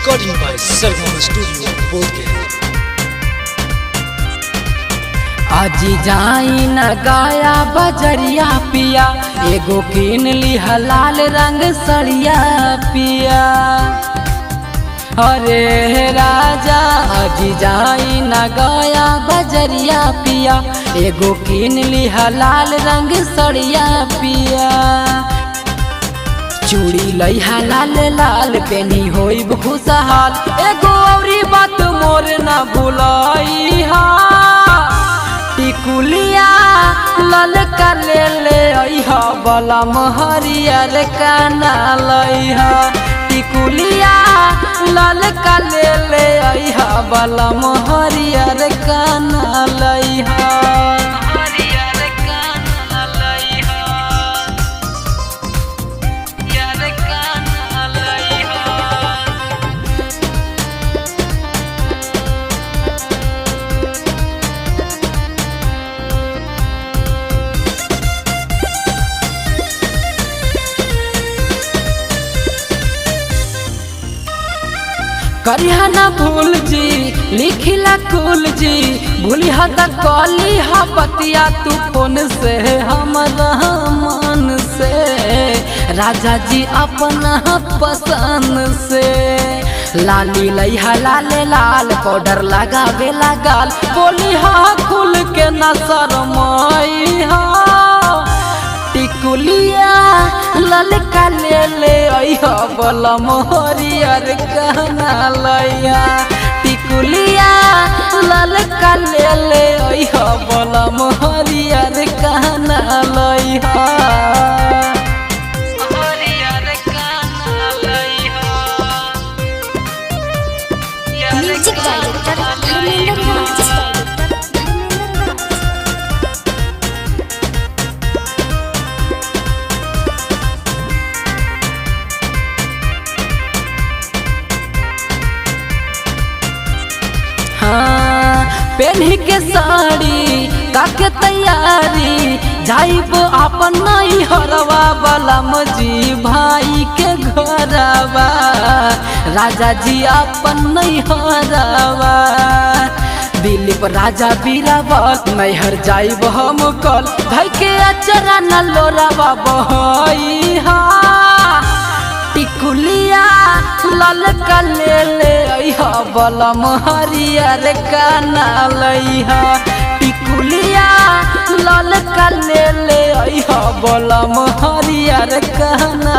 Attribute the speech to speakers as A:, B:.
A: Recording by Sargon Studio, Bodhgaya.
B: आजी जाई न गाया बजरिया पिया, एगो किन ली हलाल रंग सड़िया पिया। अरे राजा आजी जाई न गाया बजरिया पिया, एगो किन ली हलाल रंग सड़िया पिया। चूड़ी लइहा लाल लाल पेनी होइब खुशहाल, एगो औरी बात मोर न भुलइहा। टिकुलिया ललका ले ले अइहा, बलम हरियर काना लइहा। टिकुलिया ललका ले ले अइहा, बलम हरियर काना लइहा। करिहा ना भूल जी लिखिला कुल जी, भूली हद कली हा बतिया तू फोन से हमरा मन से। राजा जी अपना पसंद से लाली लइहा लाल लाल, पाउडर लगावे लगाल, बोली हा खुल के न शरमाइहा। टिकुलिया ललका ले ले अइहा, बलम हरियर काना लइहा। टिकुलिया ललका ले ले अइहा, बलम हरियर काना लइहा।
C: म्यूजिक डायरेक्टर धर्मेंद्र राज।
B: पेन्ही के साड़ी काके तैयारी, जाइब अपन नई हरवा बलम जी भाई के घरवा। राजा जी अपन नई हरवा, दिलीप राजा बीरावल नैहर जाइब हम कल। धई के अचरा न लोरावा बहइहा। टिकुलिया ललका ले ले अइहा, बलम हरियर काना लइहा। टिकुलिया ललका ले ले अइहा, बलम हरियर काना